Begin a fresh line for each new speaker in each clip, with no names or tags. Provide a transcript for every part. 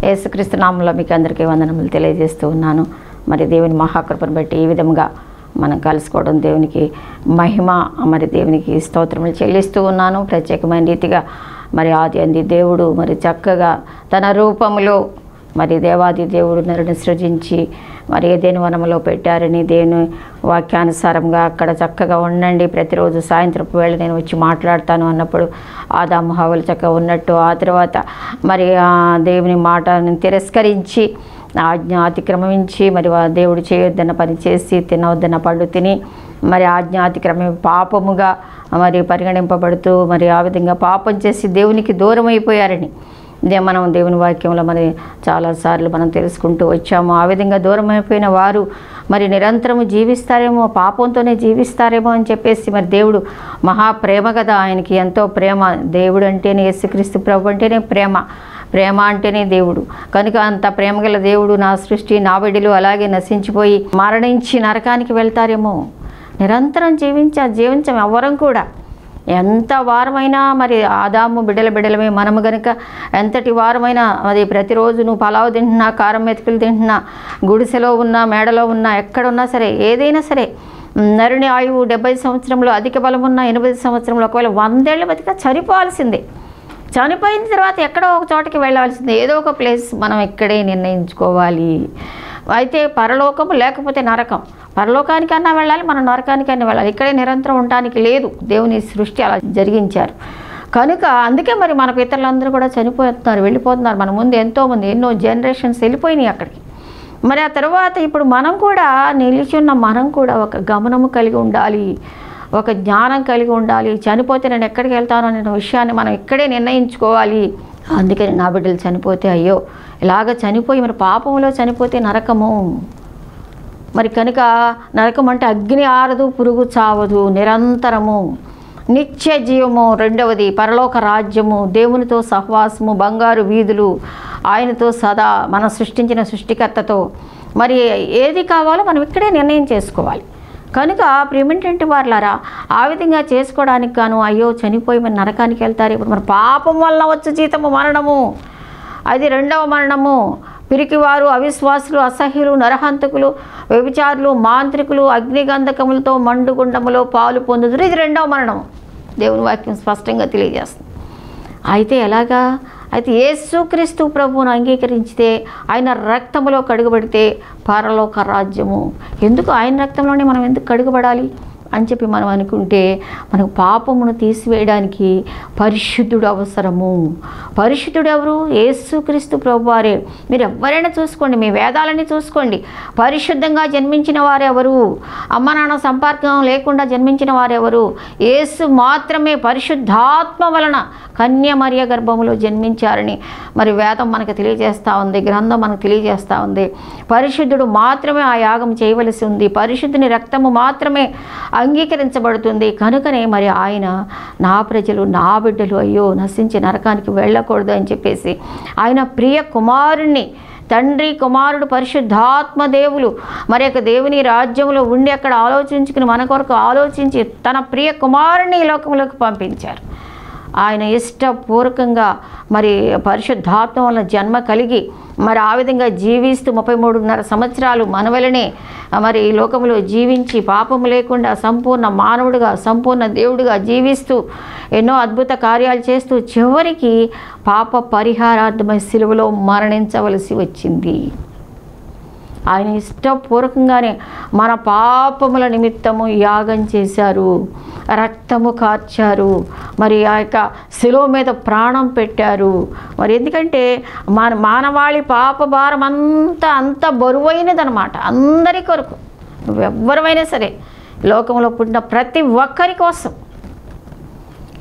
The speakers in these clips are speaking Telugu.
యేసుక్రీస్తు నామములో మీకు అందరికీ వందనములు తెలియజేస్తూ ఉన్నాను. మరి దేవుని మహాకృపను బట్టి ఈ విధంగా మనం కలుసుకోవడం దేవునికి మహిమ, మరి దేవునికి స్తోత్రములు చెల్లిస్తూ ఉన్నాను. ప్రత్యేకమైన రీతిగా మరి ఆది అంది దేవుడు మరి చక్కగా తన రూపంలో మరి దేవాది దేవుడు నరుని సృజించి మరి ఏదైనా వనములో పెట్టారని దేవుని వాక్యానుసారంగా అక్కడ చక్కగా ఉండండి, ప్రతిరోజు సాయంత్రపు వేళ నేను వచ్చి మాట్లాడతాను అన్నప్పుడు ఆదాము హవ్వలు చక్కగా ఉన్నట్టు ఆ తర్వాత మరి దేవుని మాటను తిరస్కరించి ఆజ్ఞ అతిక్రమించి మరి దేవుడు చేయొద్దన్న పని చేసి తినవద్దన్న పండు తిని మరి ఆజ్ఞ అతిక్రమం పాపముగా మరి పరిగణింపబడుతూ మరి ఆ విధంగా పాపం చేసి దేవునికి దూరం అయిపోయారని మనం దేవుని వాక్యంలో మరి చాలాసార్లు మనం తెలుసుకుంటూ వచ్చాము. ఆ విధంగా దూరం అయిపోయిన వారు మరి నిరంతరము జీవిస్తారేమో, పాపంతోనే జీవిస్తారేమో అని చెప్పేసి మరి దేవుడు మహాప్రేమ కదా, ఆయనకి ఎంతో ప్రేమ. దేవుడు అంటేనే యేసుక్రీస్తు ప్రభు అంటేనే ప్రేమ అంటేనే దేవుడు కనుక అంత ప్రేమగల దేవుడు నా సృష్టి నా బిడ్డలు అలాగే నశించిపోయి మరణించి నరకానికి వెళ్తారేమో. నిరంతరం జీవించం ఎవ్వరం కూడా. ఎంత వారమైనా మరి ఆదాము బిడ్డలమే మనము గనుక ఎంతటి వారమైనా అది ప్రతిరోజు నువ్వు పలావు తింటున్నా, కారం మెతుకులు తింటున్నా, గుడిసెలో ఉన్నా, మేడలో ఉన్నా, ఎక్కడున్నా సరే, ఏదైనా సరే నరుని ఆయువు 70 సంవత్సరంలో, అధిక బలం ఉన్న 80 సంవత్సరంలో, ఒకవేళ 100 ఏళ్ళ బతిక చనిపోవాల్సిందే. చనిపోయిన తర్వాత ఎక్కడో ఒక చోటకి వెళ్ళాల్సిందే. ఏదో ఒక ప్లేస్ మనం ఇక్కడే నిర్ణయించుకోవాలి. అయితే పరలోకము లేకపోతే నరకం. పరలోకానికన్నా వెళ్ళాలి, మనం నరకానికన్నా వెళ్ళాలి. ఇక్కడే నిరంతరం ఉండడానికి లేదు. దేవుని సృష్టి అలా జరిగించారు కనుక అందుకే మరి మన పితరులందరూ కూడా చనిపోతున్నారు, వెళ్ళిపోతున్నారు. మన ముందు ఎంతోమంది ఎన్నో జనరేషన్స్ వెళ్ళిపోయినాయి అక్కడికి. మరి ఆ తర్వాత ఇప్పుడు మనం కూడా నిలిచి ఉన్న మనం కూడా ఒక గమనము కలిగి ఉండాలి, ఒక జ్ఞానం కలిగి ఉండాలి. చనిపోతే నేను ఎక్కడికి వెళ్తాను అనే విషయాన్ని మనం ఇక్కడే నిర్ణయించుకోవాలి. అందుకని నా బిడ్డలు చనిపోతే అయ్యో ఇలాగ చనిపోయి మరి పాపంలో చనిపోతే నరకము. మరి కనుక నరకం అంటే అగ్ని ఆరదు, పురుగు చావదు, నిరంతరము నిత్య జీవము. రెండవది పరలోక రాజ్యము, దేవునితో సహవాసము, బంగారు వీధులు, ఆయనతో సదా మనం సృష్టించిన సృష్టికర్తతో. మరి ఏది కావాలో మనం ఇక్కడే నిర్ణయం చేసుకోవాలి. కనుక ప్రియమైనటువంటి వారులారా, ఆ విధంగా చేసుకోవడానికి గాను అయ్యో చనిపోయి మరి నరకానికి వెళ్తారు. ఇప్పుడు మరి పాపం వల్ల వచ్చే జీతము మరణము, అది రెండవ మరణము. పిరికివారు, అవిశ్వాసులు, అసహ్యులు, నరహంతకులు, వ్యభిచారులు, మాంత్రికులు అగ్నిగంధకములతో మండుగుండములో పాలు పొందుదురు, ఇది రెండవ మరణం. దేవుని వాక్యం స్పష్టంగా తెలియజేస్తుంది. అయితే ఎలాగా? అయితే యేసుక్రీస్తు ప్రభువును అంగీకరించితే, ఆయన రక్తములో కడుగబడితే పరలోక రాజ్యము. ఎందుకు ఆయన రక్తంలోనే మనం ఎందుకు కడుగబడాలి అని చెప్పి మనం అనుకుంటే, మనకు పాపమును తీసివేయడానికి పరిశుద్ధుడు అవసరము. పరిశుద్ధుడు ఎవరు? యేసుక్రీస్తు ప్రభువారే. మీరు ఎవరైనా చూసుకోండి, మీ వేదాలని చూసుకోండి, పరిశుద్ధంగా జన్మించిన వారెవరు? అమ్మ నాన్న సంపర్కం లేకుండా జన్మించిన వారెవరు? యేసు మాత్రమే పరిశుద్ధాత్మ వలన కన్య మరియ గర్భములో జన్మించారని మరి వేదం మనకు తెలియజేస్తూ ఉంది, గ్రంథం మనకు తెలియజేస్తూ ఉంది. పరిశుద్ధుడు మాత్రమే ఆ యాగం చేయవలసి ఉంది, పరిశుద్ధుని రక్తము మాత్రమే అంగీకరించబడుతుంది. కనుకనే మరి ఆయన నా ప్రజలు, నా బిడ్డలు అయ్యో నశించి నరకానికి వెళ్ళకూడదు అని చెప్పేసి ఆయన ప్రియ కుమారుణ్ణి, తండ్రి కుమారుడు పరిశుద్ధాత్మ దేవులు మరి యొక్క దేవుని రాజ్యంలో ఉండి అక్కడ ఆలోచించుకుని మన కొరకు ఆలోచించి తన ప్రియ కుమారుణ్ణి ఈ లోకంలోకి పంపించారు. ఆయన ఇష్టపూర్వకంగా మరి పరిశుద్ధాత్మ వలన జన్మ కలిగి మరి ఆ విధంగా జీవిస్తూ 33.5 సంవత్సరాలు మనవలనే మరి ఈ లోకంలో జీవించి పాపము లేకుండా సంపూర్ణ మానవుడిగా, సంపూర్ణ దేవుడిగా జీవిస్తూ ఎన్నో అద్భుత కార్యాలు చేస్తూ చివరికి పాప పరిహారార్థమై సిలువలో మరణించవలసి వచ్చింది. ఆయన ఇష్టపూర్వకంగానే మన పాపముల నిమిత్తము యాగం చేశారు, రక్తము కార్చారు, మరి ఆ యొక్క శిలువ మీద ప్రాణం పెట్టారు. మరి ఎందుకంటే మానవాళి పాప భారం అంత బరువైనదనమాట. అందరి కొరకు, నువ్వెవ్వరమైనా సరే లోకంలో పుట్టిన ప్రతి ఒక్కరి కోసం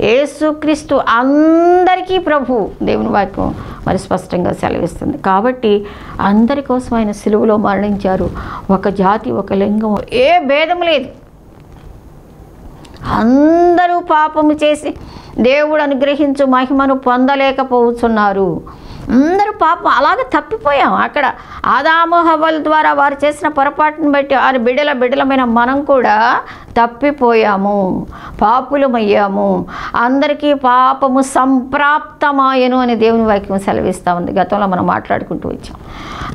యేసుక్రీస్తు అందరికీ ప్రభు. దేవుని వాక్యం మరి స్పష్టంగా సెలవిస్తుంది. కాబట్టి అందరి కోసం ఆయన సిలువలో మరణించారు. ఒక జాతి, ఒక లింగం, ఏ భేదం లేదు. అందరూ పాపము చేసి దేవుడు అనుగ్రహించు మహిమను పొందలేకపోతున్నారు. అందరూ పాపం అలాగే తప్పిపోయాం. అక్కడ ఆదాము హవ్వల ద్వారా వారు చేసిన పొరపాటును బట్టి వారి బిడ్డలమైన మనం కూడా తప్పిపోయాము, పాపులమయ్యాము. అందరికీ పాపము సంప్రాప్తమాయను అని దేవుని వాక్యం సెలవిస్తూ ఉంది. గతంలో మనం మాట్లాడుకుంటూ వచ్చాం.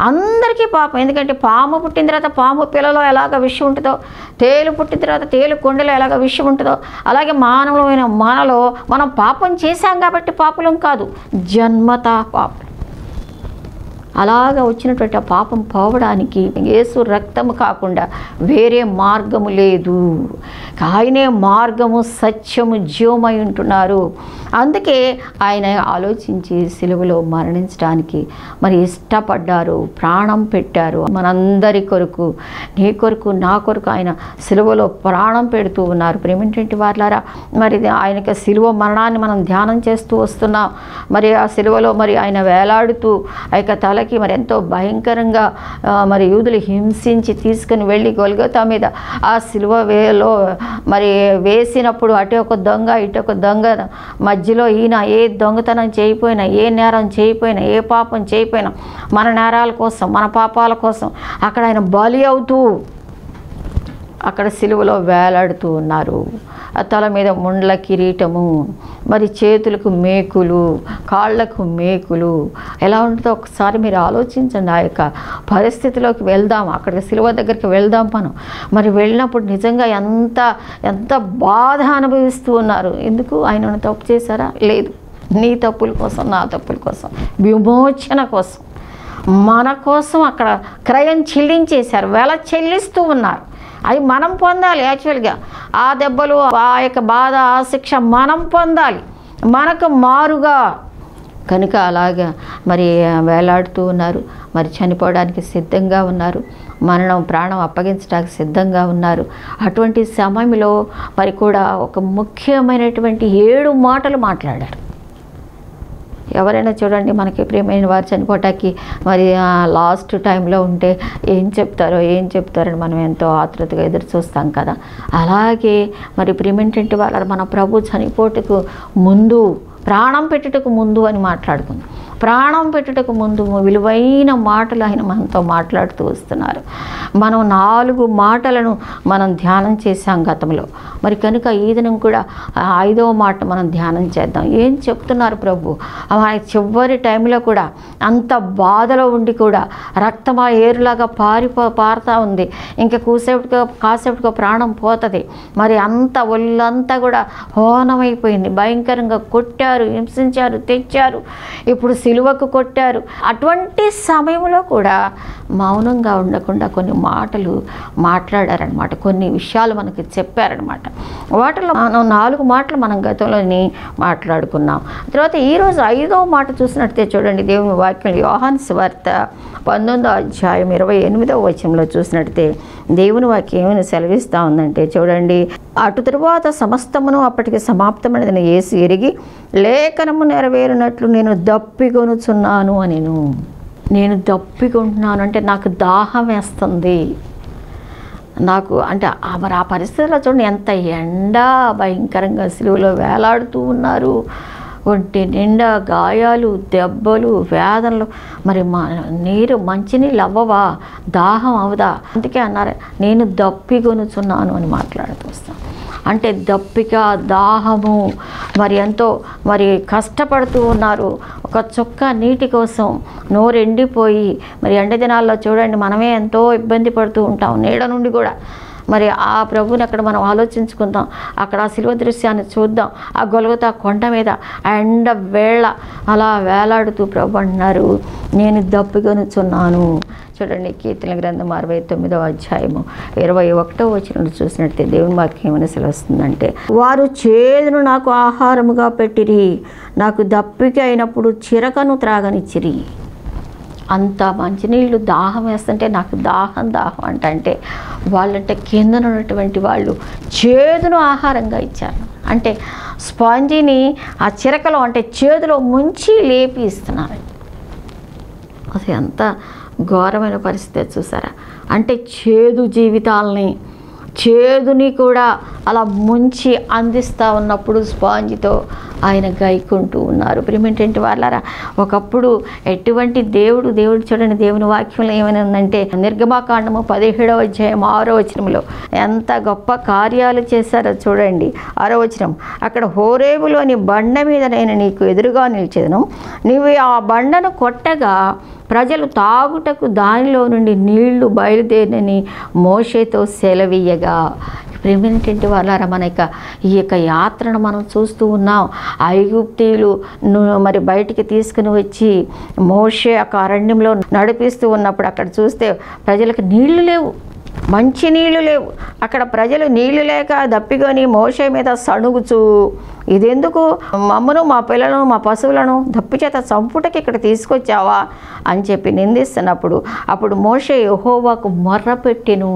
అందరికీ పాపం. ఎందుకంటే పాము పుట్టిన తర్వాత పాము పిల్లలో ఎలాగ విషం ఉంటుందో, తేలు పుట్టిన తర్వాత తేలు కొండలో ఎలాగ విషం ఉంటుందో, అలాగే మానవులమైన మనలో మనం పాపం చేశాం కాబట్టి పాపులం కాదు, జన్మతా పాపం. అలాగ వచ్చినటువంటి ఆ పాపం పోవడానికి యేసు రక్తము కాకుండా వేరే మార్గము లేదు. ఆయనే మార్గము, సత్యము, జీవమై ఉంటున్నారు. అందుకే ఆయన ఆలోచించి సిలువలో మరణించడానికి మరి ఇష్టపడ్డారు, ప్రాణం పెట్టారు. మనందరి కొరకు, నీ కొరకు, నా కొరకు ఆయన సిలువలో ప్రాణం పెడుతూ ఉన్నారు. ప్రేమేంటంటే వారులారా, మరి ఆయనకి సిలువ మరణాన్ని మనం ధ్యానం చేస్తూ వస్తున్నాం. మరి ఆ సిలువలో మరి ఆయన వేలాడుతూ ఆ యొక్క తలకి మరి ఎంతో భయంకరంగా మరి యూదులు హింసించి తీసుకుని వెళ్ళి గొల్గొతా మీద ఆ సిలువ వేలో మరి వేసినప్పుడు అటు ఒక దొంగ ఇటు ఒక దొంగ మధ్యలో ఈయన ఏ దొంగతనం చేయకపోయినా, ఏ నేరం చేయకపోయినా, ఏ పాపం చేయకపోయినా మన నేరాల కోసం, మన పాపాల కోసం అక్కడ ఆయన బలి అవుతూ అక్కడ సిలువలో వేలాడుతూ ఉన్నారు. ఆ తల మీద ముండ్ల కిరీటము, మరి చేతులకు మేకులు, కాళ్లకు మేకులు. ఎలా ఉంటుందో ఒకసారి మీరు ఆలోచించండి. ఆ యొక్క పరిస్థితిలోకి వెళ్దాం, అక్కడికి సిలువ దగ్గరికి వెళ్దాం మనం. మరి వెళ్ళినప్పుడు నిజంగా ఎంత బాధ అనుభవిస్తూ ఉన్నారు. ఎందుకు? ఆయన తప్పు చేశారా? లేదు. నీ తప్పుల కోసం, నా తప్పుల కోసం, విమోచన కోసం, మన కోసం అక్కడ క్రయం చెల్లించేశారు, వెల చెల్లిస్తూ ఉన్నారు. అవి మనం పొందాలి. యాక్చువల్గా ఆ దెబ్బలు, ఆ యొక్క బాధ, ఆ శిక్ష మనం పొందాలి, మనకు మారుగా. కనుక అలాగా మరి వేలాడుతూ ఉన్నారు. మరి చనిపోవడానికి సిద్ధంగా ఉన్నారు, ప్రాణం అప్పగించడానికి సిద్ధంగా ఉన్నారు. అటువంటి సమయంలో మరి కూడా ఒక ముఖ్యమైనటువంటి 7 మాటలు మాట్లాడారు. ఎవరైనా చూడండి, మనకి ప్రియమైన వారు చనిపోవటానికి మరి లాస్ట్ టైంలో ఉంటే ఏం చెప్తారని మనం ఎంతో ఆతృతగా ఎదురు చూస్తాం కదా. అలాగే మరి ప్రియమేంటంటే వాళ్ళ మన ప్రభు చనిపోటకు ముందు, ప్రాణం పెట్టుటకు ముందు అని మాట్లాడుకుంది. ప్రాణం పెట్టుటకు ముందు విలువైన మాటలు ఆయన మనతో మాట్లాడుతూ వస్తున్నారు. మనం 4 మాటలను మనం ధ్యానం చేశాం గతంలో. మరి కనుక ఈ దినం కూడా 5వ మాట మనం ధ్యానం చేద్దాం. ఏం చెప్తున్నారు ప్రభు? ఆయన చివరి టైంలో కూడా అంత బాధలో ఉండి కూడా రక్తమా ఏరులాగా పారుతూ ఉంది. ఇంకా కాసేపుగా ప్రాణం పోతుంది. మరి ఒళ్ళంతా కూడా హోనమైపోయింది. భయంకరంగా కొట్టారు, హింసించారు, తెచ్చారు, ఇప్పుడు సిలువకు కొట్టారు. అటువంటి సమయంలో కూడా మౌనంగా ఉండకుండా కొన్ని మాటలు మాట్లాడారనమాట, కొన్ని విషయాలు మనకి చెప్పారనమాట. వాటిలో మనం 4 మాటలు మనం గతంలోని మాట్లాడుకున్నాం. తర్వాత ఈరోజు 5వ మాట చూసినట్టే చూడండి, దేవుని వాక్యం యోహాను సువార్త 19వ అధ్యాయం 28వ వచనంలో చూసినట్టే దేవుని వాక్యం ఏమైనా సెలవిస్తూ ఉందంటే చూడండి, అటు తరువాత సమస్తమును అప్పటికి సమాప్తమైనదని యేసు ఎరిగి లేఖనము నెరవేరినట్లు నేను దప్పికొనుచున్నాను అని. నేను దప్పికొంటున్నాను అంటే నాకు దాహం వేస్తుంది. నాకు అంటే మరి ఆ పరిస్థితుల్లో చూడండి, ఎంత ఎండ, భయంకరంగా సిలువలో వేలాడుతూ ఉన్నారు. ఒంటి నిండా గాయాలు, దెబ్బలు, వేదనలు. మరి మంచినీళ్ళు అవ్వవా? దాహం అవదా? అందుకే అన్నారు నేను దప్పికొనుచున్నాను అని మాట్లాడుతూ వస్తాను. అంటే దప్పిక, దాహము, మరి ఎంతో మరి కష్టపడుతూ ఉన్నారు. ఒక చుక్క నీటి కోసం నోరెండిపోయి, మరి ఎండ దినాల్లో చూడండి మనమే ఎంతో ఇబ్బంది పడుతూ ఉంటాం, నీడ నుండి కూడా. మరి ఆ ప్రభుని అక్కడ మనం ఆలోచించుకుందాం, అక్కడ ఆ శిలువ దృశ్యాన్ని చూద్దాం. ఆ గొల్గొతా కొండ మీద ఆ ఎండ వేళ అలా వేలాడుతూ ప్రభు అంటున్నారు నేను దప్పికొనుచున్నాను. చూడండి, కీర్తన గ్రంథం 69వ అధ్యాయము 21వ వచనం చూసినట్టే దేవుని వాక్యం ఏమైనా సెలవుస్తుందంటే, వారు చేదును నాకు ఆహారముగా పెట్టిరి, నాకు దప్పిక అయినప్పుడు చిరకను త్రాగనిచ్చిరి. అంత మంచినీళ్ళు దాహం వేస్తుంటే నాకు దాహం అంటే వాళ్ళంటే కిందన ఉన్నటువంటి వాళ్ళు చేదును ఆహారంగా ఇచ్చారు. అంటే స్పాంజిని ఆ చిరకలో అంటే చేదులో ముంచి లేపి ఇస్తున్నారు. అది ఎంత ఘోరమైన పరిస్థితి చూసారా? అంటే చేదు జీవితాలని చేదుని కూడా అలా ముంచి అందిస్తూ ఉన్నప్పుడు స్పాంజితో ఆయన గైకుంటూ ఉన్నారు. ప్రియమైనటువంటి వాళ్ళారా, ఒకప్పుడు ఎటువంటి దేవుడు చూడండి, దేవుని వాక్యంలో ఏమైనా ఉందంటే నిర్గమాకాండము 17వ అధ్యాయం 6వ వచనంలో ఎంత గొప్ప కార్యాలు చేశారో చూడండి. 6వ వచనం, అక్కడ హోరేబులోని బండ మీద నేను నీకు ఎదురుగా నిలిచేదను, నీవు ఆ బండను కొట్టగా ప్రజలు తాగుటకు దానిలో నుండి నీళ్లు బయలుదేరినని మోషేతో సెలవీయగా. ప్రేమించేటువంటి వాళ్ళారా, మన ఈ యొక్క యాత్రను మనం చూస్తూ ఉన్నాం. ఐగుప్తీయులు మరి బయటికి తీసుకుని వచ్చి మోషే ఆ అరణ్యంలో నడిపిస్తూ ఉన్నప్పుడు అక్కడ చూస్తే ప్రజలకు నీళ్లు లేవు, మంచి నీళ్లు లేవు. అక్కడ ప్రజలు నీళ్లు లేక దప్పికొని మోషే మీద సణుగుచూ, ఇదెందుకు, మమ్మను మా పిల్లలను మా పశువులను దప్పి చేత చంపుటకి ఇక్కడ తీసుకొచ్చావా అని చెప్పి నిందిస్తున్నప్పుడు అప్పుడు మోషే యెహోవాకు మొర్రపెట్టెను.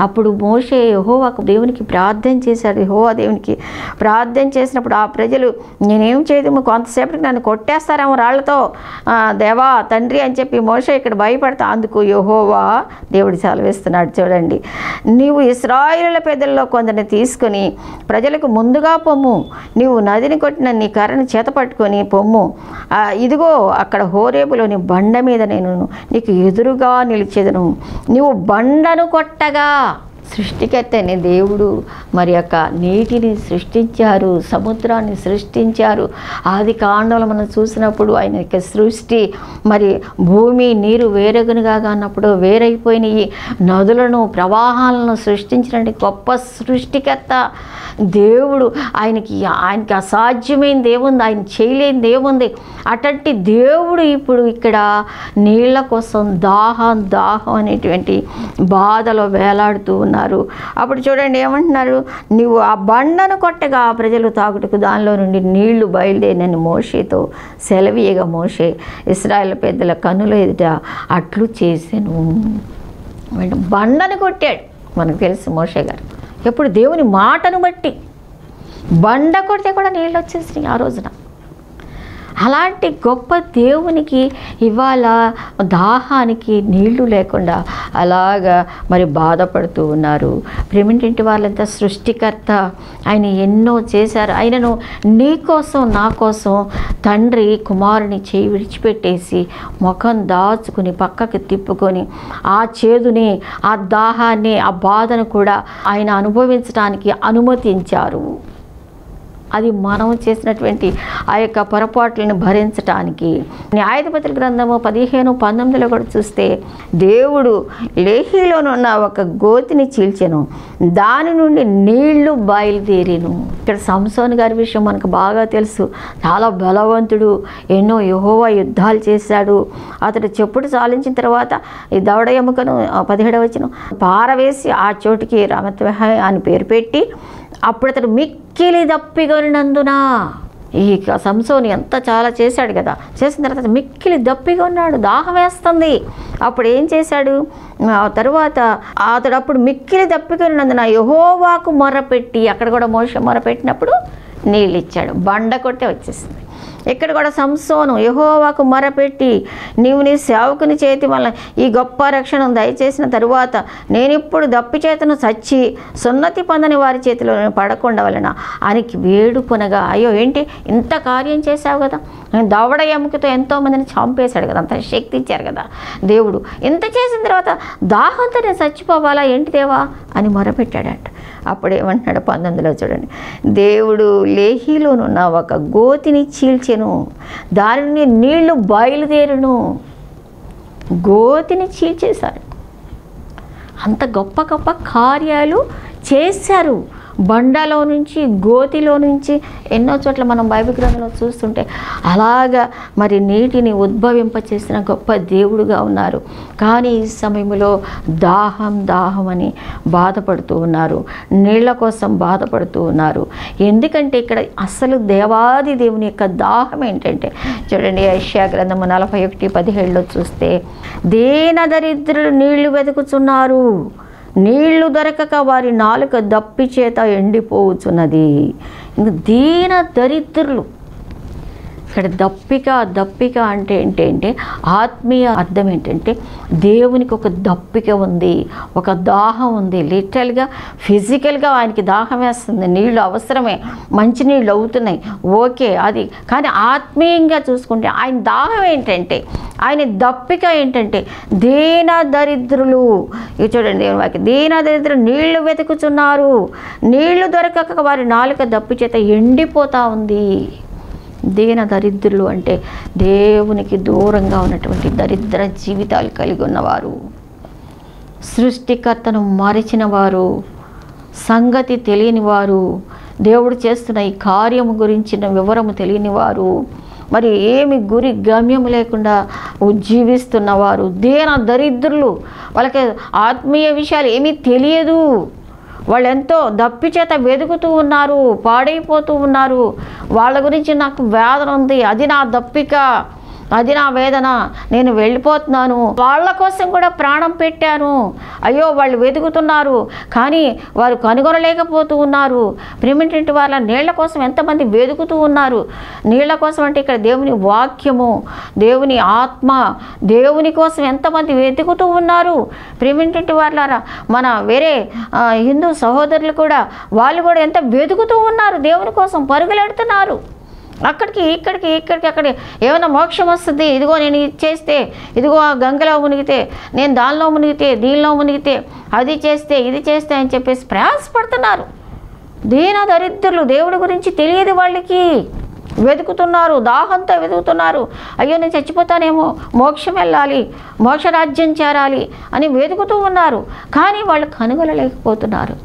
అప్పుడు మోషే యెహోవాకు దేవునికి ప్రార్థన చేశాడు. యెహోవా దేవునికి ప్రార్థన చేసినప్పుడు ఆ ప్రజలు, నేనేం చేయదు, కొంతసేపటికి నన్ను కొట్టేస్తారేమో రాళ్లతో, దేవా తండ్రి అని చెప్పి మోషే ఇక్కడ భయపడతా. అందుకు యెహోవా దేవుడు సెలవిస్తున్నాడు చూడండి, నీవు ఇశ్రాయేలుల పెద్దల్లో కొందరిని తీసుకొని ప్రజలకు ముందుగా పొమ్ము, నీవు నదిని కొట్టిన నీ కర్రను చేత పట్టుకొని పొమ్ము, ఇదిగో అక్కడ హోరేబులోని బండ మీద నేను నీకు ఎదురుగా నిలిచేదను, నీవు బండను కొట్టగా. సృష్టికర్త అనే దేవుడు మరి యొక్క నీటిని సృష్టించారు, సముద్రాన్ని సృష్టించారు. ఆది కాండంలో మనం చూసినప్పుడు ఆయన యొక్క సృష్టి మరి భూమి నీరు వేరగునుగా అన్నప్పుడు వేరైపోయినాయి, నదులను ప్రవాహాలను సృష్టించినటువంటి గొప్ప సృష్టికర్త దేవుడు. ఆయనకి అసాధ్యమైనది ఏముంది, ఆయన చేయలేనిది ఏముంది. అటువంటి దేవుడు ఇప్పుడు ఇక్కడ నీళ్ల కోసం దాహం అనేటువంటి బాధలో వేలాడుతూ ఉన్నారు. అప్పుడు చూడండి ఏమంటున్నారు, నీవు ఆ బండను కొట్టగా ప్రజలు తాగుటకు దానిలో నుండి నీళ్లు బయలుదేరినని మోషేతో సెలవీయగా మోషే ఇశ్రాయేలు పెద్దల కన్నుల ఎదుట అట్లు చేసెను. బండను కొట్టాడు. మనకు తెలుసు మోషే గారు ఎప్పుడు దేవుని మాటను బట్టి బండ కొడితే కూడా నీళ్ళు వచ్చేసినాయి ఆ రోజున. అలాంటి గొప్ప దేవునికి ఇవాళ దాహానికి నీళ్లు లేకుండా అలాగా మరి బాధపడుతూ ఉన్నారు. ప్రేమింటి వాళ్ళంతా సృష్టికర్త, ఆయన ఎన్నో చేశారు. ఆయనను నీ కోసం నా కోసం తండ్రి కుమారుని చేయి విడిచిపెట్టేసి ముఖం దాచుకుని పక్కకి తిప్పుకొని ఆ చేదుని, ఆ దాహాన్ని, ఆ బాధను కూడా ఆయన అనుభవించడానికి అనుమతించారు. అది మనం చేసినటువంటి ఆ యొక్క పొరపాట్లను భరించటానికి. న్యాయాధిపతుల గ్రంథము 15:19 కూడా చూస్తే దేవుడు లేహీలోనున్న ఒక గోతిని చీల్చెను, దాని నుండి నీళ్లు బయలుదేరిను. ఇక్కడ సంసోను గారి విషయం మనకు బాగా తెలుసు. చాలా బలవంతుడు, ఎన్నో యెహోవా యుద్ధాలు చేశాడు. అతడు చెప్పుడు చాలించిన తర్వాత ఈ దవడ ఎముకను 17వ వచనం పారవేసి ఆ చోటుకి రామత్వహ అని పేరు పెట్టి అప్పుడు అతడు మిక్కిలి దప్పిగొనినందున, ఈ సంసోను ఎంత చాలా చేశాడు కదా, చేసిన తర్వాత మిక్కిలి దప్పిగా ఉన్నాడు, దాహం వేస్తుంది. అప్పుడు ఏం చేశాడు, తరువాత అతడు అప్పుడు మిక్కిలి దప్పిగొనినందున యెహోవాకు మొరపెట్టి, అక్కడ కూడా మోషే మొరపెట్టినప్పుడు నీళ్ళు ఇచ్చాడు, బండ కొట్టే వచ్చేసింది. ఇక్కడ కూడా సంసోను యెహోవాకు మొరపెట్టి, నీవు నీ సేవకుని చేతి వల్ల ఈ గొప్ప రక్షణ దయచేసిన తరువాత నేనిప్పుడు దప్పి చేతను చచ్చి సున్నతి పొందని వారి చేతిలో పడకుండా వలన ఆయనకి వేడుకొనగా, అయ్యో ఏంటి ఇంత కార్యం చేశావు కదా, దవడ ఎముకతో ఎంతోమందిని చంపేశాడు కదా, అంత శక్తి ఇచ్చారు కదా దేవుడు, ఇంత చేసిన తర్వాత దాహంతో నేను చచ్చిపోవాలా ఏంటి దేవా అని మొరపెట్టాడట. అప్పుడేమంటున్నాడు 19లో చూడండి, దేవుడు లేహీలోనున్న ఒక గోతిని చీల్చెను, దాని నుండి నీళ్లు బయలుదేరును. గోతిని చీల్చేశారు. అంత గొప్ప గొప్ప కార్యాలు చేశారు. బండలో నుంచి, గోతిలో నుంచి ఎన్నో చోట్ల మనం బైబిల్ గ్రంథంలో చూస్తుంటే అలాగా మరి నీటిని ఉద్భవింపచేసిన గొప్ప దేవుడుగా ఉన్నారు. కానీ ఈ సమయంలో దాహం అని బాధపడుతూ ఉన్నారు, నీళ్ల కోసం బాధపడుతూ ఉన్నారు. ఎందుకంటే ఇక్కడ అసలు దేవాది దేవుని యొక్క దాహం ఏంటంటే చూడండి, యెషయా గ్రంథము 41:17లో చూస్తే, దీనదరిద్రులు నీళ్లు వెతుకుచున్నారు, నీళ్లు దొరకక వారి నాలుక దప్పి చేత ఎండిపోవచ్చున్నది. దీన దరిద్రులు, ఇక్కడ దప్పిక అంటే ఏంటంటే ఆత్మీయ అర్థం ఏంటంటే దేవునికి ఒక దప్పిక ఉంది, ఒక దాహం ఉంది. లిటరల్గా ఫిజికల్గా ఆయనకి దాహం వేస్తుంది, నీళ్ళు అవసరమే, మంచినీళ్ళు అవుతున్నాయి, ఓకే అది. కానీ ఆత్మీయంగా చూసుకుంటే ఆయన దాహం ఏంటంటే, ఆయన దప్పిక ఏంటంటే దీన దరిద్రులు. ఇవి చూడండి దేవుని వాక్యం, దీన దరిద్రులు నీళ్లు వెతుకుతున్నారు, నీళ్లు దొరకక వారి నాలుక దప్పి చేత ఎండిపోతూ ఉంది. దీన దరిద్రులు అంటే దేవునికి దూరంగా ఉన్నటువంటి దరిద్ర జీవితాలు కలిగి ఉన్నవారు, సృష్టికర్తను మరిచిన వారు, సంగతి తెలియని వారు, దేవుడు చేస్తున్న ఈ కార్యము గురించిన వివరము తెలియని వారు, మరి ఏమి గురి గమ్యం లేకుండా జీవిస్తున్నవారు దీన దరిద్రులు. వాళ్ళకి ఆత్మీయ విషయాలు ఏమీ తెలియదు, వాళ్ళు ఎంతో దప్పి చేత వెతుకుతూ ఉన్నారు, పాడైపోతూ ఉన్నారు. వాళ్ళ గురించి నాకు వేదన ఉంది, అది నా దప్పిక, అది నా వేదన, నేను వెళ్ళిపోతున్నాను, వాళ్ళ కోసం కూడా ప్రాణం పెట్టాను. అయ్యో వాళ్ళు వెతుకుతున్నారు కానీ వారు కనుగొనలేకపోతూ ఉన్నారు. ప్రేమేంటంటే వాళ్ళ నీళ్ల కోసం ఎంతమంది వెతుకుతూ ఉన్నారు. నీళ్ల కోసం అంటే ఇక్కడ దేవుని వాక్యము, దేవుని ఆత్మ, దేవుని కోసం ఎంతమంది వెతుకుతూ ఉన్నారు. ప్రేమేంటంటే వాళ్ళ మన వేరే హిందూ సహోదరులు కూడా, వాళ్ళు కూడా ఎంత వెతుకుతూ ఉన్నారు, దేవుని కోసం పరుగులెడుతున్నారు. అక్కడికి అక్కడికి ఏమైనా మోక్షం వస్తుంది, ఇదిగో నేను ఇది చేస్తే, ఇదిగో ఆ గంగలో మునిగితే, నేను దానిలో మునిగితే, దీనిలో మునిగితే, అది చేస్తే ఇది చేస్తే అని చెప్పేసి ప్రయాసపడుతున్నారు. దీన దరిద్రులు, దేవుడి గురించి తెలియదు వాళ్ళకి, వెతుకుతున్నారు, దాహంతో వెతుకుతున్నారు. అయ్యో నేను చచ్చిపోతానేమో, మోక్షం వెళ్ళాలి, మోక్షరాజ్యం చేరాలి అని వెతుకుతూ ఉన్నారు. కానీ వాళ్ళు కనుగొనలేకపోతున్నారు,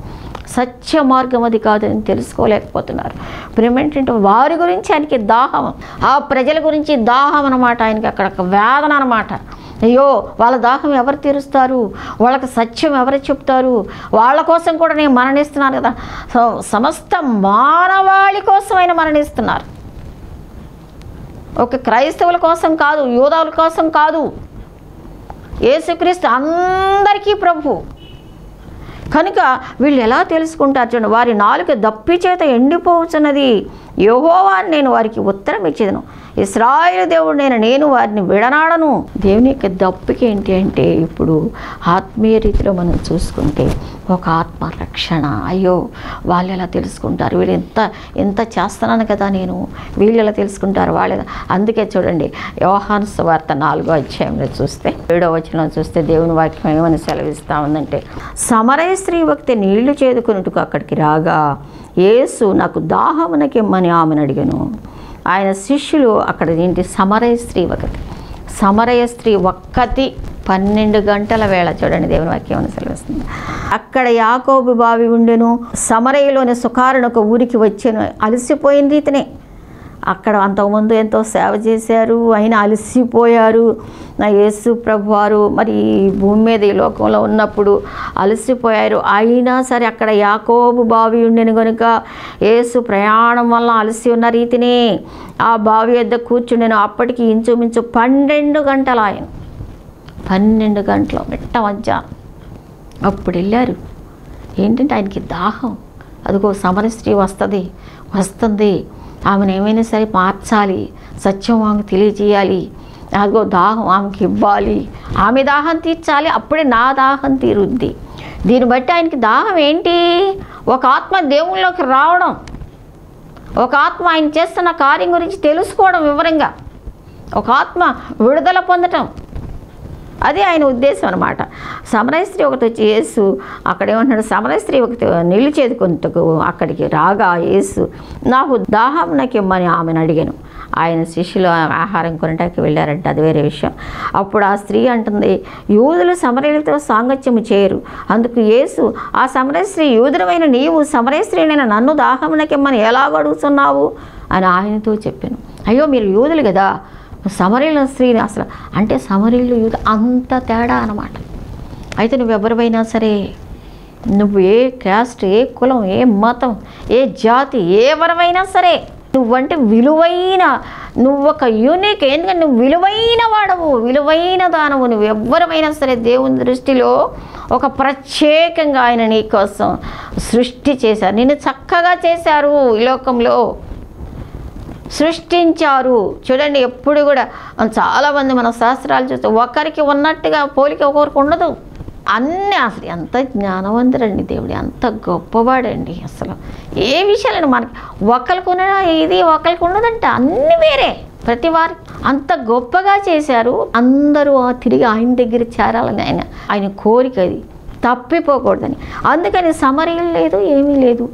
సత్య మార్గం అది కాదని తెలుసుకోలేకపోతున్నారు. ప్రేమేంటంటే వారి గురించి ఆయనకి దాహం, ఆ ప్రజల గురించి దాహం అన్నమాట, ఆయనకి అక్కడ వేదన అన్నమాట. అయ్యో వాళ్ళ దాహం ఎవరు తీరుస్తారు, వాళ్ళకి సత్యం ఎవరు చెప్తారు, వాళ్ళ కోసం కూడా నేను మరణిస్తున్నాను కదా. సమస్త మానవాళి కోసం ఆయన మరణిస్తున్నారు, ఒక క్రైస్తవుల కోసం కాదు, యూదుల కోసం కాదు, యేసుక్రీస్తు అందరికీ ప్రభు. కనుక వీళ్ళు ఎలా తెలుసుకుంటారు చూడండి, వారి నాలుక దప్పి చేత ఎండిపోవచ్చున్నది, యెహోవా నేను వారికి ఉత్తరం ఇచ్చేదను, ఇశ్రాయేలు దేవుడు నేను వారిని విడనాడను. దేవుని యొక్క దప్పిక ఏంటి అంటే, ఇప్పుడు ఆత్మీయ రీతిలో మనం చూసుకుంటే ఒక ఆత్మ రక్షణ. అయ్యో వాళ్ళు ఎలా తెలుసుకుంటారు, వీళ్ళు ఎంత చేస్తున్నాను కదా నేను, వీళ్ళు ఎలా తెలుసుకుంటారు వాళ్ళు. అందుకే చూడండి యోహాను సువార్త 4వ అధ్యాయంలో చూస్తే 7వ వచనంలో చూస్తే దేవుని వాక్యం ఏమని సెలవిస్తూ ఉందంటే, సమరయ స్త్రీ ఒకటి నీళ్లు చేదుకొనుటకు అక్కడికి రాగా యేసు నాకు దాహమునకిమ్మని ఆమెను అడిగాను. ఆయన శిష్యులు అక్కడ ఏంటి, సమరయ స్త్రీ ఒక్కటి 12 గంటల వేళ చూడండి దేవుని వాక్యం అని సెలవిస్తుంది. అక్కడ యాకోబు బావి ఉండెను, సమరయలోని సుకారుని ఒక ఊరికి వచ్చాను, అలసిపోయింది ఇతనే. అక్కడ అంతకుముందు ఎంతో సేవ చేశారు, అయినా అలసిపోయారు. నా యేసు ప్రభువారు మరి భూమి మీద ఈ లోకంలో ఉన్నప్పుడు అలసిపోయారు. అయినా సరే అక్కడ యాకోబు బావి ఉండెను కనుక యేసు ప్రయాణం వల్ల అలసి ఉన్న రీతిని ఆ బావి వద్ద కూర్చుండెను. అప్పటికి ఇంచుమించు 12 గంటలు ఆయన, 12 గంటలు మిట్ట మధ్యాహ్నం అప్పుడు వెళ్ళారు. ఏంటంటే ఆయనకి దాహం. అదిగో సమర స్త్రీ వస్తుంది, ఆమెను ఏమైనా సరే మార్చాలి, సత్యం ఆమెకు తెలియజేయాలి, అదిగో దాహం ఆమెకి ఇవ్వాలి, ఆమె దాహం తీర్చాలి, అప్పుడే నా దాహం తీరుద్ది. దీన్ని బట్టి ఆయనకి దాహం ఏంటి, ఒక ఆత్మ దేవుళ్ళలోకి రావడం, ఒక ఆత్మ ఆయన చేస్తున్న కార్యం గురించి తెలుసుకోవడం వివరంగా, ఒక ఆత్మ విడుదల పొందటం, అది ఆయన ఉద్దేశం అనమాట. సమరయ స్త్రీ ఒకటి వచ్చి యేసు అక్కడ ఏమంటున్నాడు, సమరయ స్త్రీ ఒకటి నీళ్ళు చేదుకొనుటకు అక్కడికి రాగా యేసు నాకు దాహం నాకిమ్మని ఆమెను అడిగాను. ఆయన శిష్యులు ఆహారం కొనటానికి వెళ్ళారంటే అది వేరే విషయం. అప్పుడు ఆ స్త్రీ అంటుంది, యూదులు సమరయులతో సాంగత్యము చేయరు. అందుకు యేసు, ఆ సమరయ స్త్రీ యూదుడమైన నీవు సమరయ స్త్రీనైనా నన్ను దాహం నాకిమ్మని ఎలాగ అడుగుతున్నావు అని ఆయనతో చెప్పాను. అయ్యో మీరు యూదులు కదా, సమరయుల స్త్రీని అసలు అంటే సమరయులు యూదు అంత తేడా అన్నమాట. అయితే నువ్వు ఎవరివైనా సరే, నువ్వు ఏ క్యాస్ట్, ఏ కులం, ఏ మతం, ఏ జాతి, ఎవరివైనా సరే, నువ్వంటే విలువైన, నువ్వు ఒక యూనిక్, ఎందుకంటే నువ్వు విలువైన వాడవు, విలువైన దానవు, నువ్వు ఎవరివైనా సరే దేవుని దృష్టిలో ఒక ప్రత్యేకంగా ఆయన నీ కోసం సృష్టి చేశారు, నిన్ను చక్కగా చేశారు. ఈ లోకంలో సృష్టించారు. చూడండి, ఎప్పుడు కూడా చాలామంది మన శాస్త్రాలు చూస్తే ఒకరికి ఉన్నట్టుగా పోలిక ఒకరికి ఉండదు. అన్నీ అసలు ఎంత జ్ఞానవంతుడండి దేవుడు, ఎంత గొప్పవాడండి. అసలు ఏ విషయాలను మనకి ఒకరికి ఉన్న ఇది ఒకరికి ఉండదంట, అన్నీ వేరే. ప్రతి వారు అంత గొప్పగా చేశారు. అందరూ తిరిగి ఆయన దగ్గర చేరాలని ఆయన కోరిక, అది తప్పిపోకూడదని. అందుకని సమరయం లేదు, ఏమీ లేదు.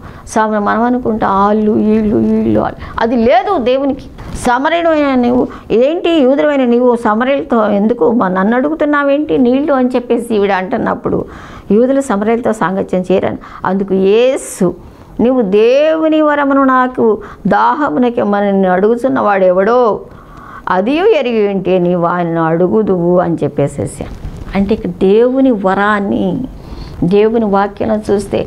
మనం అనుకుంటా వాళ్ళు వీళ్ళు అది లేదు దేవునికి. సమరయుడైన నువ్వు ఏంటి, యూదుడైన నీవు సమరయులతో ఎందుకు నన్ను అడుగుతున్నావేంటి నీళ్ళు అని చెప్పేసి ఈవిడ అంటున్నప్పుడు, యూదులు సమరయులతో సాంగత్యం చేయరని. అందుకు యేసు, నువ్వు దేవుని వరమును నాకు దాహమునకి మనల్ని అడుగుతున్నవాడు ఎవడో అది ఎరిగి ఉంటే నీవు ఆయనను అడుగుదువు అని చెప్పేసేసి. అంటే ఇక దేవుని వరాన్ని, దేవుని వాక్యాలను చూస్తే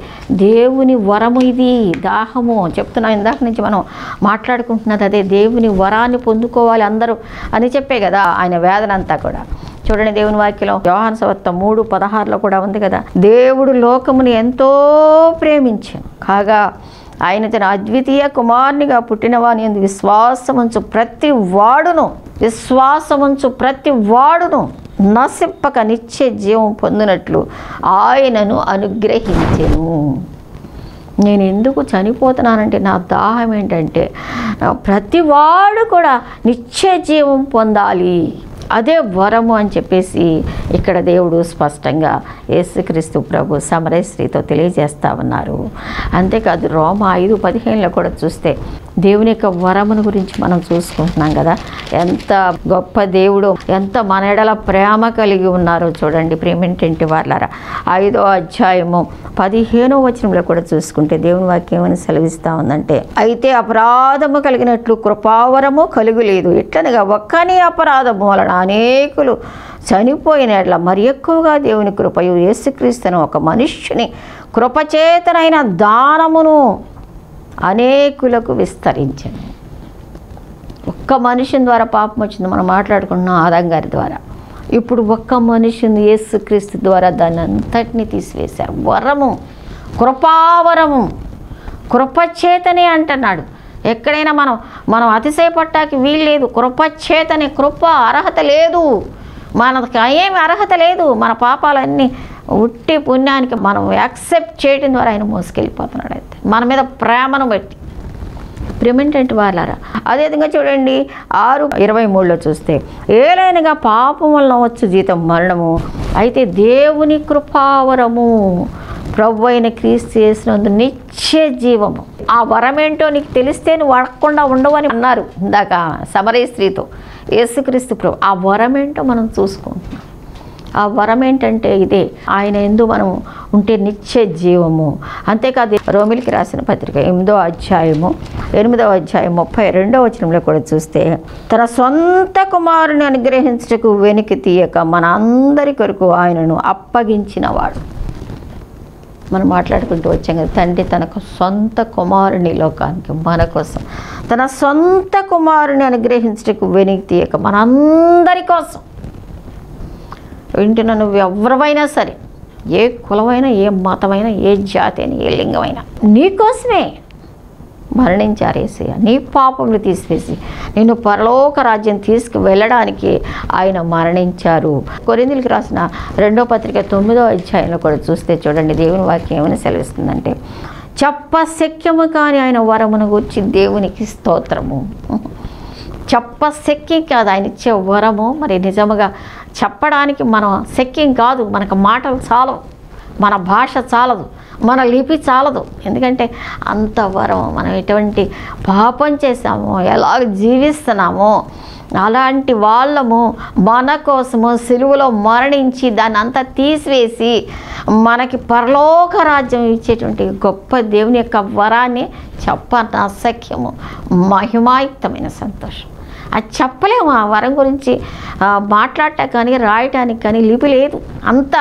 దేవుని వరము ఇది, దాహము చెప్తున్నాం. ఇందాక నుంచి మనం మాట్లాడుకుంటున్నది అదే, దేవుని వరాన్ని పొందుకోవాలి అందరూ అని చెప్పే కదా ఆయన వేదన అంతా కూడా. చూడండి, దేవుని వాక్యంలో యోహాను సువార్త 3:16 కూడా ఉంది కదా, దేవుడు లోకముని ఎంతో ప్రేమించాను కాగా ఆయన తన అద్వితీయ కుమారునిగా పుట్టినవాని యందు విశ్వాసముంచు ప్రతి వాడును నశింపక నిత్య జీవం పొందినట్లు ఆయనను అనుగ్రహించెను. నేను ఎందుకు చనిపోతున్నానంటే నా దాహం ఏంటంటే ప్రతివాడు కూడా నిత్య జీవం పొందాలి, అదే వరము అని చెప్పేసి ఇక్కడ దేవుడు స్పష్టంగా యేసుక్రీస్తు ప్రభు సమరయ స్త్రీతో తెలియజేస్తా ఉన్నారు. అంతేకాదు రోమా 5:15 కూడా చూస్తే దేవుని యొక్క వరమును గురించి మనం చూసుకుంటున్నాం కదా. ఎంత గొప్ప దేవుడు, ఎంత మన ఎడల ప్రేమ కలిగి ఉన్నారో చూడండి ప్రేమేంటి వాళ్ళారా. 5వ అధ్యాయము 15వ వచనంలో కూడా చూసుకుంటే దేవుని వాక్యం ఏమని సెలవిస్తూ ఉందంటే, అయితే అపరాధము కలిగినట్లు కృపావరము కలుగులేదు, ఎట్లనగా ఒక్కని అపరాధము వలన అనేకులు చనిపోయిన ఎడల మరి ఎక్కువగా దేవుని కృపయు యేసుక్రీస్తును ఒక మనుష్యుని కృపచేతనైన దానమును అనేకులకు విస్తరించను. ఒక్క మనుషుని ద్వారా పాపం వచ్చింది, మనం మాట్లాడుకుంటున్నాం ఆదాం గారి ద్వారా. ఇప్పుడు ఒక్క మనుషుని యేసుక్రీస్తు ద్వారా దాన్ని అంతటినీ తీసివేశారు. వరము, కృపావరము, కృపచేతనే అంటున్నాడు. ఎక్కడైనా మనం అతిశయపట్టాకి వీలు లేదు. కృపచేతనే, కృప అర్హత లేదు, మనకు ఏమి అర్హత లేదు. మన పాపాలన్నీ ఉట్టి పుణ్యానికి మనం యాక్సెప్ట్ చేయడం ద్వారా ఆయన మోసుకెళ్ళిపోతున్నాడు. అయితే మన మీద ప్రేమను బట్టి ప్రేమేంటంటే వాళ్ళారా. అదేవిధంగా చూడండి 6:23 చూస్తే, ఏలైనగా పాపం వలన వచ్చు జీతం మరణము, అయితే దేవుని కృపావరము ప్రభు అయిన క్రీస్తు యేసునందు నిత్య జీవము. ఆ వరమేంటో నీకు తెలిస్తే నువ్వు అడగకుండా ఉండవు అని అన్నారు ఇందాక సమరయ స్త్రీతో యేసుక్రీస్తు ప్రభు. ఆ వరమేంటో మనం చూసుకుంటున్నాం. ఆ వరం ఏంటంటే ఇదే, ఆయన యందు మనం ఉంటే నిత్య జీవము. అంతేకాదు రోమిలికి రాసిన పత్రిక 8వ అధ్యాయము 32వ వచనంలో కూడా చూస్తే, తన సొంత కుమారుని అనుగ్రహించుటకు వెనక్కి తీయక మన అందరి కొరకు ఆయనను అప్పగించినవాడు. మనం మాట్లాడుకుంటూ వచ్చాం కదా, తండ్రి తనకు సొంత కుమారుని లోకానికి మన కోసం తన సొంత కుమారుని అనుగ్రహించుటకు వెనక్కి తీయక మనందరి కోసం. వింటున్న నువ్వు ఎవరివైనా సరే, ఏ కులమైనా, ఏ మతమైనా, ఏ జాతి అయినా, ఏ లింగమైనా, నీకోసమే మరణించారు యేసయ్య. నీ పాపములు తీసివేసి నిన్ను పరలోక రాజ్యం తీసుకువెళ్ళడానికి ఆయన మరణించారు. కొరింథీయులకు రాసిన 2వ పత్రిక 9వ అధ్యాయంలో కూడా చూస్తే చూడండి దేవుని వాక్యం ఏమని సెలవిస్తుందంటే, చెప్పశక్యము కాని ఆయన వరమును గురించి దేవునికి స్తోత్రము. చెప్పశక్యం కాదు ఆయన ఇచ్చే వరము. మరి నిజముగా చెప్పడానికి మనం శక్యం కాదు, మనకు మాటలు చాలవు, మన భాష చాలదు, మన లిపి చాలదు. ఎందుకంటే అంత వరం. మనం ఎటువంటి పాపం చేశామో, ఎలా జీవిస్తున్నామో అలాంటి వాళ్ళము మన కోసము సిలువలో మరణించి దాన్ని అంతా తీసివేసి మనకి పరలోక రాజ్యం ఇచ్చేటువంటి గొప్ప దేవుని యొక్క వరాన్ని చెప్పన అసఖ్యము, మహిమాయుక్తమైన సంతోషం. అది చెప్పలేము. ఆ వరం గురించి మాట్లాడటానికి కానీ రాయటానికి కానీ లిపి లేదు. అంత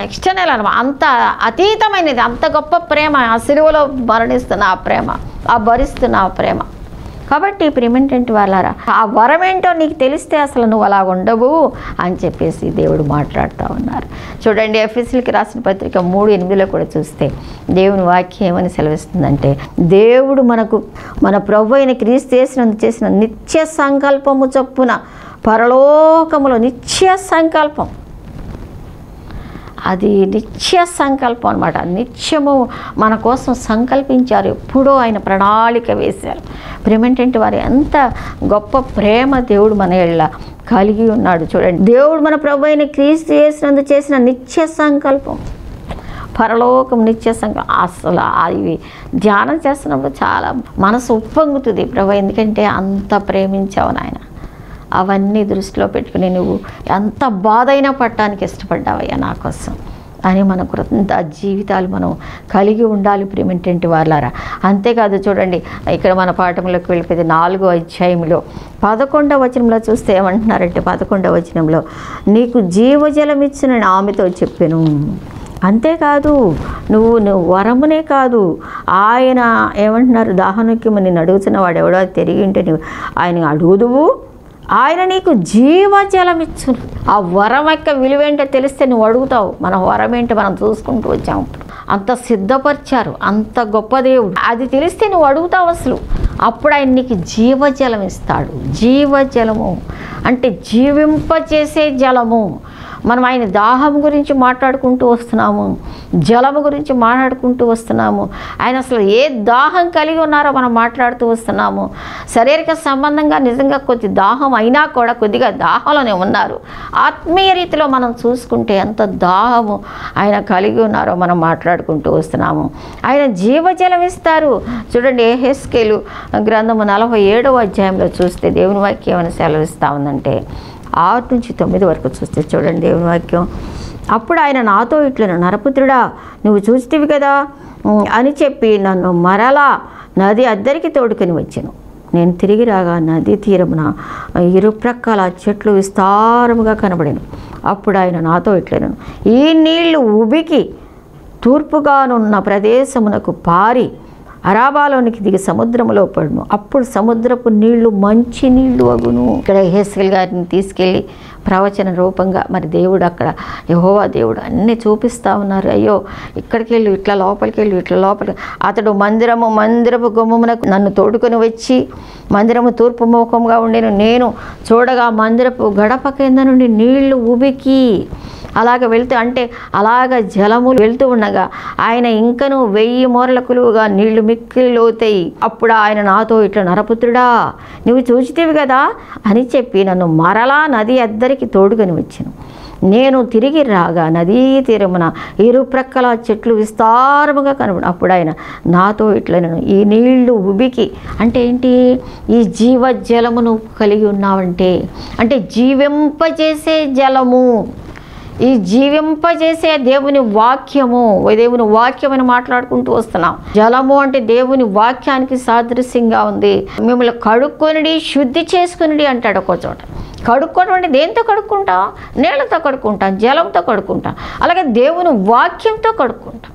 ఎక్స్టర్నల్ అనమాట, అంత అతీతమైనది, అంత గొప్ప ప్రేమ. ఆ సిలువలో మరణిస్తున్న ఆ ప్రేమ, ఆ భరిస్తున్న ఆ ప్రేమ కాబట్టి ప్రియమైనటువంటి వాళ్ళారా, ఆ వరం ఏంటో నీకు తెలిస్తే అసలు నువ్వు అలా ఉండవు అని చెప్పేసి దేవుడు మాట్లాడుతూ ఉన్నారు. చూడండి, ఎఫెసీయులకు రాసిన పత్రిక 3:8 కూడా చూస్తే దేవుని వాక్యం ఏమని సెలవిస్తుందంటే, దేవుడు మనకు మన ప్రభువు అయిన క్రీస్తు యేసునందు చేసిన నిత్య సంకల్పము చొప్పున పరలోకములో నిత్య సంకల్పం, అది నిత్య సంకల్పం అనమాట. నిత్యము మన కోసం సంకల్పించారు, ఎప్పుడో ఆయన ప్రణాళిక వేశారు. ప్రేమేంటంటే వారు ఎంత గొప్ప ప్రేమ దేవుడు మన ఎళ్ళ కలిగి ఉన్నాడు. చూడండి, దేవుడు మన ప్రభువు అయిన క్రీస్తు యేసునందు చేసిన నిత్య సంకల్పం, పరలోకం నిత్య సంకల్పం. అసలు అవి ధ్యానం చేస్తున్నప్పుడు చాలా మనసు ఉప్పొంగుతుంది ప్రభు, ఎందుకంటే అంత ప్రేమించావు నాయన. అవన్నీ దృష్టిలో పెట్టుకుని నువ్వు ఎంత బాధ అయినా పడటానికి ఇష్టపడ్డావయ్యా నా కోసం అని మన కృత జీవితాలు మనం కలిగి ఉండాలి ప్రేమేంటంటే వాళ్ళారా. అంతేకాదు, చూడండి ఇక్కడ మన పాఠంలోకి వెళ్ళిపోతే 4వ అధ్యాయంలో 11వ వచనంలో చూస్తే ఏమంటున్నారంటే, 11వ వచనంలో నీకు జీవజలం ఇచ్చిన ఆమెతో చెప్పాను. అంతేకాదు, నువ్వు వరమునే కాదు, ఆయన ఏమంటున్నారు, దాహనొక్కి నిన్ను అడుగుతున్న వాడు ఎవడో తిరిగి ఉంటే నువ్వు ఆయన అడుగుదువు, ఆయన నీకు జీవజలం ఇచ్చును. ఆ వరం యొక్క విలువేంటో తెలిస్తే నువ్వు అడుగుతావు. మన వరం ఏంటో మనం చూసుకుంటూ వచ్చాము. అంత సిద్ధపరిచారు, అంత గొప్ప దేవుడు. అది తెలిస్తే నువ్వు అడుగుతావు అసలు. అప్పుడు ఆయన నీకు జీవజలం ఇస్తాడు. జీవజలము అంటే జీవింపచేసే జలము. మనం ఆయన దాహం గురించి మాట్లాడుకుంటూ వస్తున్నాము, జలము గురించి మాట్లాడుకుంటూ వస్తున్నాము. ఆయన అసలు ఏ దాహం కలిగి ఉన్నారో మనం మాట్లాడుతూ వస్తున్నాము. శారీరక సంబంధంగా నిజంగా కొద్ది దాహం అయినా కూడా కొద్దిగా దాహంలోనే ఉన్నారు. ఆత్మీయ రీతిలో మనం చూసుకుంటే ఎంత దాహము ఆయన కలిగి ఉన్నారో మనం మాట్లాడుకుంటూ వస్తున్నాము. ఆయన జీవజలం ఇస్తారు. చూడండి, యెహెజ్కేలు గ్రంథము 47వ అధ్యాయంలో చూస్తే దేవుని వాక్యం ఏమని సెలవిస్తూ ఉందంటే, 6 నుంచి 9 వరకు చూస్తే చూడండి దేవుని వాక్యం. అప్పుడు ఆయన నాతో ఇట్లను, నరపుత్రుడా నువ్వు చూస్తేవి కదా అని చెప్పి నన్ను మరలా నది అద్దరికి తోడుకొని వచ్చాను. నేను తిరిగి రాగా నది తీరమున ఇరుప్రక్కల చెట్లు విస్తారముగా కనబడాను. అప్పుడు ఆయన నాతో ఇట్లను, ఈ నీళ్లు ఉబికి తూర్పుగానున్న ప్రదేశమునకు పారి అరాబాలోనికి దిగి సముద్రంలో పడును. అప్పుడు సముద్రపు నీళ్లు మంచి నీళ్లు అగును. ఇక్కడ యెహెజ్కేలు గారిని తీసుకెళ్ళి ప్రవచన రూపంగా మరి దేవుడు అక్కడ యెహోవా దేవుడు అన్నీ చూపిస్తూ ఉన్నారు. అయ్యో ఇక్కడికి వెళ్ళు, ఇట్లా లోపలికి వెళ్ళు, ఇట్లా లోపలికి. అతడు మందిరపు గుమ్మమునకు నన్ను తోడుకొని వచ్చి మందిరము తూర్పు ముఖంగా ఉండేను. నేను చూడగా మందిరపు గడప కింద నుండి నీళ్లు ఉబికి అలాగ వెళ్తూ, అంటే అలాగ జలములు వెళ్తూ ఉండగా ఆయన ఇంకను 1000 మూరల కొలువుగా నీళ్లు మిక్కిలి లోతాయి. అప్పుడు ఆయన నాతో ఇట్లా, నరపుత్రుడా నువ్వు చూచితేవి కదా అని చెప్పి నన్ను మరలా నది అద్దరికి తోడుకొని వచ్చాను. నేను తిరిగి రాగా నదీ తీరమున ఇరుప్రక్కల చెట్లు విస్తారముగా కనబడు. అప్పుడు ఆయన నాతో ఇట్లా, నేను ఈ నీళ్లు ఉబికి అంటే ఏంటి, ఈ జీవజలము నువ్వు కలిగి ఉన్నావంటే, అంటే జీవింపజేసే జలము, ఈ జీవింపజేసే దేవుని వాక్యము. దేవుని వాక్యం అని మాట్లాడుకుంటూ వస్తున్నాం. జలము అంటే దేవుని వాక్యానికి సాదృశ్యంగా ఉంది. మిమ్మల్ని కడుక్కొనిడి శుద్ధి చేసుకునిడి అంటాడు ఒక్కో చోట. కడుక్కోవడం అంటే దేంతో కడుక్కుంటాం? నీళ్ళతో కడుక్కుంటాం, జలంతో కడుక్కుంటాం. అలాగే దేవుని వాక్యంతో కడుక్కుంటాం.